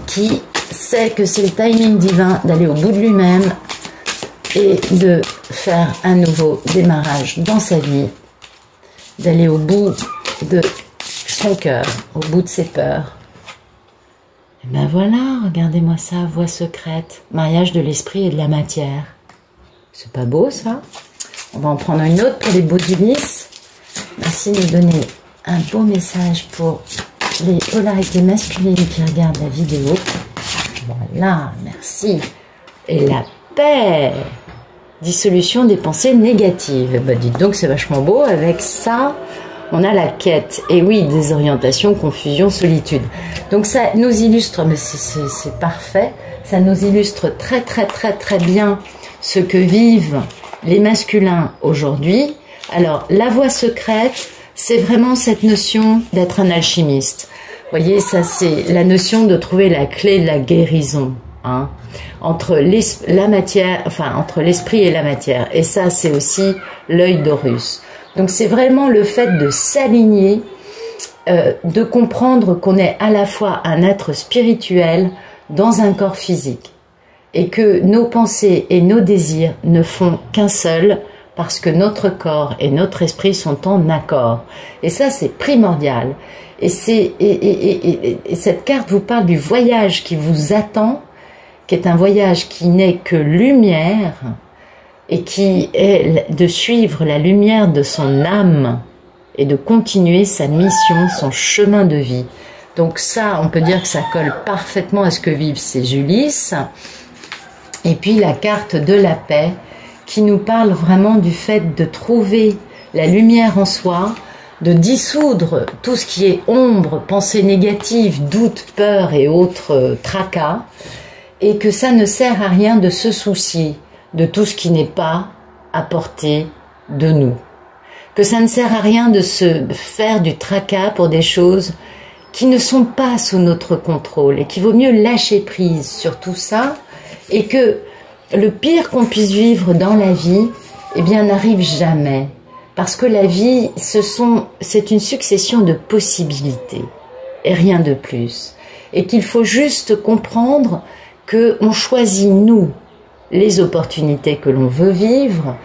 qui sait que c'est le timing divin d'aller au bout de lui-même et de faire un nouveau démarrage dans sa vie, d'aller au bout de son cœur, au bout de ses peurs. Et ben voilà, regardez-moi ça, voie secrète, mariage de l'esprit et de la matière. C'est pas beau ça? On va en prendre une autre pour les beaux d'Ulysse. Merci de nous donner un beau message pour les polarités masculines qui regardent la vidéo. Voilà, merci. Et la paix, dissolution des pensées négatives. Bah dites donc, c'est vachement beau avec ça. On a la quête, et oui, désorientation, confusion, solitude. Donc ça nous illustre, mais c'est parfait, ça nous illustre très très très très bien ce que vivent les masculins aujourd'hui. Alors, la voie secrète, c'est vraiment cette notion d'être un alchimiste. Vous voyez, ça c'est la notion de trouver la clé de la guérison, hein, entre la matière, enfin entre l'esprit et la matière. Et ça, c'est aussi l'œil d'Horus. Donc c'est vraiment le fait de s'aligner de comprendre qu'on est à la fois un être spirituel dans un corps physique et que nos pensées et nos désirs ne font qu'un seul parce que notre corps et notre esprit sont en accord. Et ça, c'est primordial. Et cette carte vous parle du voyage qui vous attend, qui est un voyage qui n'est que lumière et qui est de suivre la lumière de son âme et de continuer sa mission, son chemin de vie. Donc ça, on peut dire que ça colle parfaitement à ce que vivent ces Ulysses. Et puis la carte de la paix qui nous parle vraiment du fait de trouver la lumière en soi, de dissoudre tout ce qui est ombre, pensée négative, doute, peur et autres tracas, et que ça ne sert à rien de se soucier de tout ce qui n'est pas à portée de nous. Que ça ne sert à rien de se faire du tracas pour des choses qui ne sont pas sous notre contrôle et qu'il vaut mieux lâcher prise sur tout ça et que le pire qu'on puisse vivre dans la vie, eh bien, n'arrive jamais. Parce que la vie, c'est une succession de possibilités et rien de plus. Et qu'il faut juste comprendre qu'on choisit, nous, les opportunités que l'on veut vivre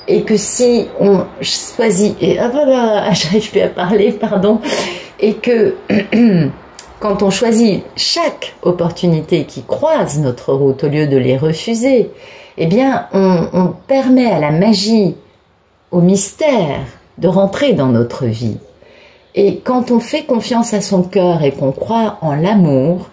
et que si on choisit... j'arrive plus à parler, pardon. Et que quand on choisit chaque opportunité qui croise notre route au lieu de les refuser, eh bien, on permet à la magie, au mystère, de rentrer dans notre vie. Et quand on fait confiance à son cœur et qu'on croit en l'amour,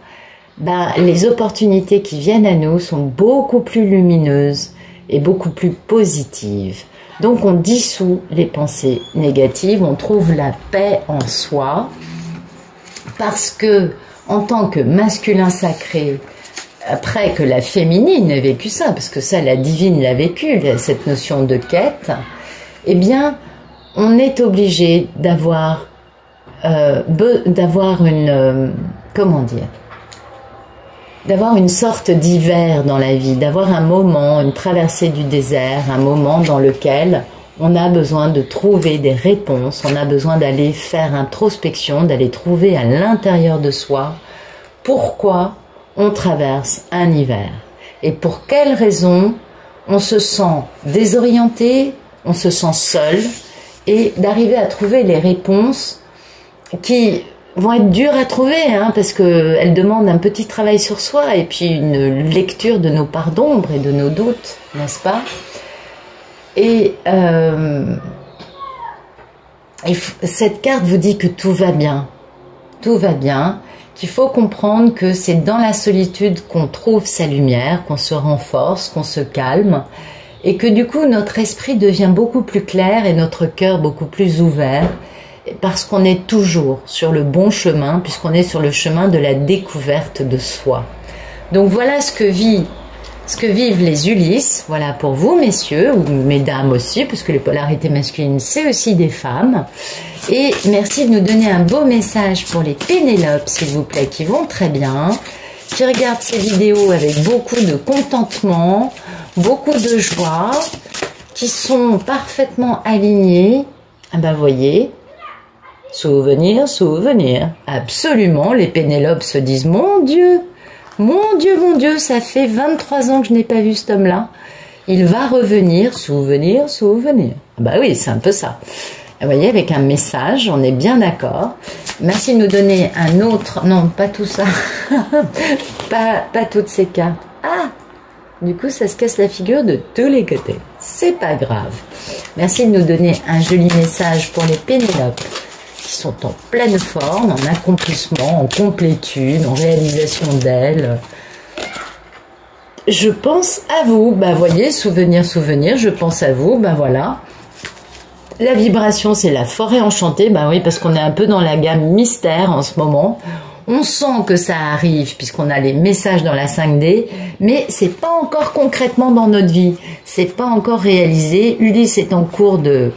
les opportunités qui viennent à nous sont beaucoup plus lumineuses et beaucoup plus positives. Donc on dissout les pensées négatives, on trouve la paix en soi, parce que en tant que masculin sacré, après que la féminine ait vécu ça, parce que ça la divine l'a vécu, cette notion de quête, eh bien on est obligé d'avoir d'avoir une sorte d'hiver dans la vie, d'avoir un moment, une traversée du désert, un moment dans lequel on a besoin de trouver des réponses, on a besoin d'aller faire introspection, d'aller trouver à l'intérieur de soi pourquoi on traverse un hiver et pour quelles raisons on se sent désorienté, on se sent seul, et d'arriver à trouver les réponses qui vont être dures à trouver, parce qu'elles demandent un petit travail sur soi et puis une lecture de nos parts d'ombre et de nos doutes, n'est-ce pas? Et cette carte vous dit que tout va bien, qu'il faut comprendre que c'est dans la solitude qu'on trouve sa lumière, qu'on se renforce, qu'on se calme, et que du coup notre esprit devient beaucoup plus clair et notre cœur beaucoup plus ouvert, parce qu'on est toujours sur le bon chemin, puisqu'on est sur le chemin de la découverte de soi. Donc voilà ce que vivent les Ulysses, voilà pour vous messieurs, ou mesdames aussi, parce que les polarités masculines c'est aussi des femmes. Et merci de nous donner un beau message pour les Pénélopes, s'il vous plaît, qui vont très bien, qui regardent ces vidéos avec beaucoup de contentement, beaucoup de joie, qui sont parfaitement alignés. Voyez, souvenir, absolument, les Pénélopes se disent, mon Dieu, ça fait 23 ans que je n'ai pas vu cet homme-là, il va revenir, souvenir. Oui, c'est un peu ça. Vous voyez, avec un message, on est bien d'accord. Merci de nous donner un autre... Non, pas tout ça. pas toutes ces cartes. Du coup, ça se casse la figure de tous les côtés. C'est pas grave. Merci de nous donner un joli message pour les Pénélopes qui sont en pleine forme, en accomplissement, en complétude, en réalisation d'elles. Je pense à vous. Voyez, souvenir, je pense à vous. Voilà. La vibration, c'est la forêt enchantée. Oui, parce qu'on est un peu dans la gamme mystère en ce moment. On sent que ça arrive puisqu'on a les messages dans la 5D, mais c'est pas encore concrètement dans notre vie. C'est pas encore réalisé. Ulysse est en cours de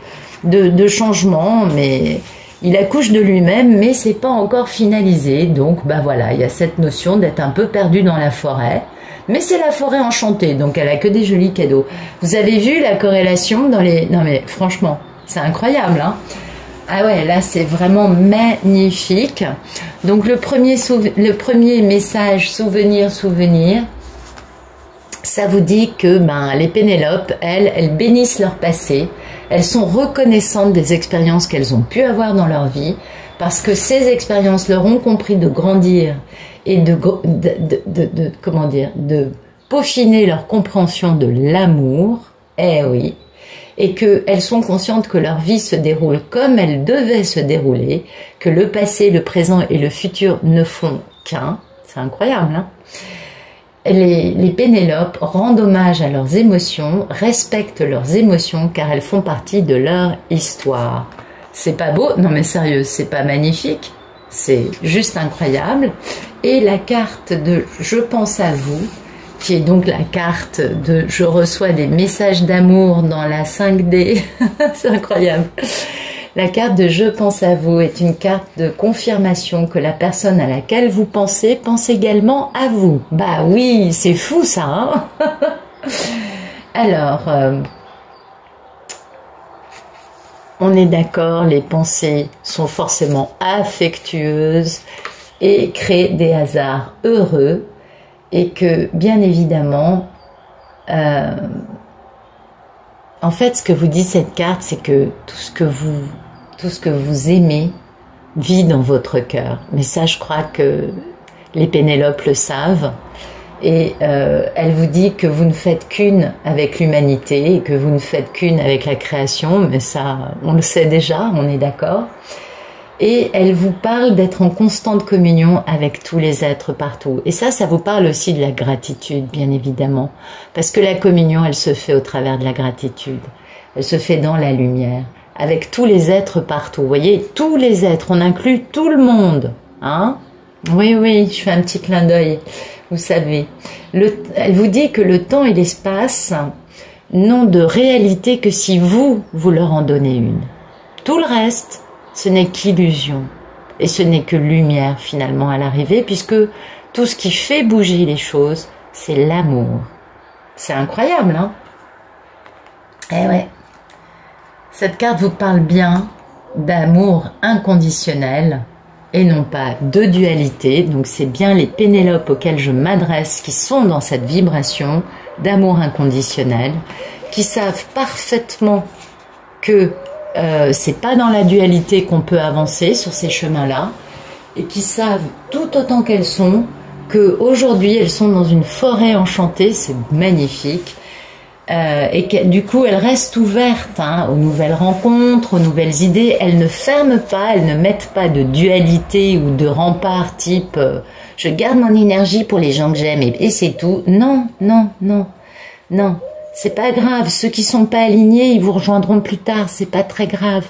changement, mais il accouche de lui-même, mais c'est pas encore finalisé. Donc, voilà, il y a cette notion d'être un peu perdu dans la forêt. Mais c'est la forêt enchantée, donc elle a que des jolis cadeaux. Vous avez vu la corrélation dans les... Non mais franchement, c'est incroyable, Ah ouais, là c'est vraiment magnifique. Donc le premier message, souvenir, ça vous dit que les Pénélopes, elles bénissent leur passé, elles sont reconnaissantes des expériences qu'elles ont pu avoir dans leur vie, parce que ces expériences leur ont compris de grandir et de peaufiner leur compréhension de l'amour, eh oui, et qu'elles sont conscientes que leur vie se déroule comme elle devait se dérouler, que le passé, le présent et le futur ne font qu'un. C'est incroyable, hein? Les Pénélopes rendent hommage à leurs émotions, respectent leurs émotions car elles font partie de leur histoire. C'est pas beau? Non mais sérieux, c'est pas magnifique? C'est juste incroyable. Et la carte de « Je pense à vous », qui est donc la carte de « Je reçois des messages d'amour dans la 5D », c'est incroyable. La carte de « Je pense à vous » est une carte de confirmation que la personne à laquelle vous pensez pense également à vous. Bah oui, c'est fou ça, hein. Alors, on est d'accord, les pensées sont forcément affectueuses et créent des hasards heureux, et que, bien évidemment, en fait, ce que vous dit cette carte, c'est que tout ce que vous aimez vit dans votre cœur. Mais ça, je crois que les Pénélopes le savent. Et elle vous dit que vous ne faites qu'une avec l'humanité et que vous ne faites qu'une avec la création. Mais ça, on le sait déjà, on est d'accord. Et elle vous parle d'être en constante communion avec tous les êtres partout. Et ça vous parle aussi de la gratitude, bien évidemment. Parce que la communion, elle se fait au travers de la gratitude. Elle se fait dans la lumière, avec tous les êtres partout. Vous voyez, tous les êtres, on inclut tout le monde. Hein? Oui, oui, je fais un petit clin d'œil, vous savez. Elle vous dit que le temps et l'espace n'ont de réalité que si vous leur en donnez une. Tout le reste, ce n'est qu'illusion. Et ce n'est que lumière finalement à l'arrivée, puisque tout ce qui fait bouger les choses, c'est l'amour. C'est incroyable, hein? Eh ouais. Cette carte vous parle bien d'amour inconditionnel et non pas de dualité. Donc c'est bien les Pénélopes auxquelles je m'adresse qui sont dans cette vibration d'amour inconditionnel, qui savent parfaitement que c'est pas dans la dualité qu'on peut avancer sur ces chemins-là, et qui savent tout autant qu'elles sont qu'aujourd'hui elles sont dans une forêt enchantée, c'est magnifique, et que du coup elles restent ouvertes aux nouvelles rencontres, aux nouvelles idées. Elles ne ferment pas, elles ne mettent pas de dualité ou de rempart type je garde mon énergie pour les gens que j'aime et c'est tout. Non, non, non, non. C'est pas grave, ceux qui sont pas alignés, ils vous rejoindront plus tard, c'est pas très grave.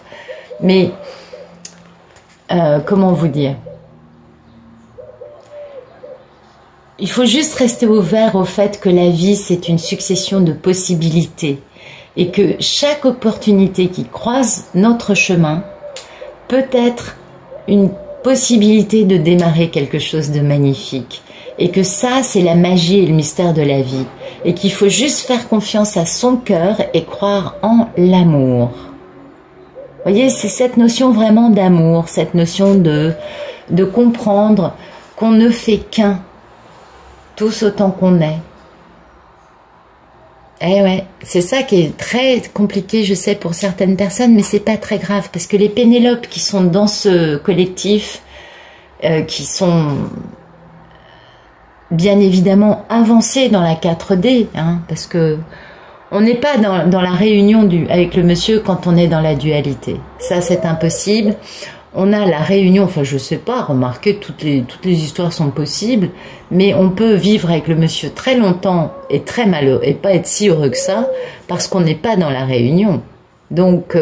Mais, comment vous dire? Il faut juste rester ouvert au fait que la vie, c'est une succession de possibilités. Et que chaque opportunité qui croise notre chemin peut être une possibilité de démarrer quelque chose de magnifique. Et que ça, c'est la magie et le mystère de la vie. Et qu'il faut juste faire confiance à son cœur et croire en l'amour. Vous voyez, c'est cette notion vraiment d'amour, cette notion de comprendre qu'on ne fait qu'un, tous autant qu'on est. Eh ouais, c'est ça qui est très compliqué, je sais, pour certaines personnes, mais c'est pas très grave, parce que les Pénélopes qui sont dans ce collectif, qui sont bien évidemment avancés dans la 4D, parce que on n'est pas dans la réunion avec le monsieur quand on est dans la dualité. Ça, c'est impossible. On a la réunion, enfin je sais pas, remarquez, toutes les histoires sont possibles, mais on peut vivre avec le monsieur très longtemps et très malheureux, et pas être si heureux que ça, parce qu'on n'est pas dans la réunion. Donc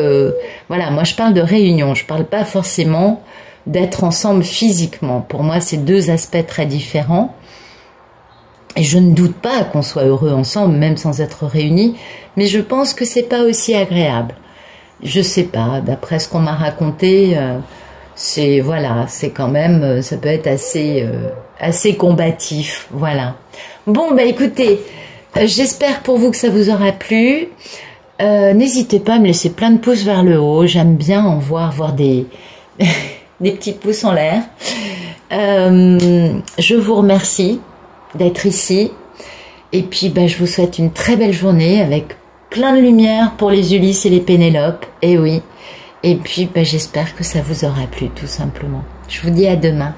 voilà, moi je parle de réunion, je parle pas forcément d'être ensemble physiquement. Pour moi, c'est deux aspects très différents. Et je ne doute pas qu'on soit heureux ensemble, même sans être réunis, mais je pense que c'est pas aussi agréable. Je sais pas, d'après ce qu'on m'a raconté, c'est quand même, ça peut être assez combatif, voilà. Bon, bah écoutez, j'espère pour vous que ça vous aura plu. N'hésitez pas à me laisser plein de pouces vers le haut. J'aime bien en voir des, des petits pouces en l'air. Je vous remercie d'être ici. Et puis, je vous souhaite une très belle journée avec plein de lumière pour les Ulysse et les Pénélope. Et oui. Et puis, j'espère que ça vous aura plu, tout simplement. Je vous dis à demain.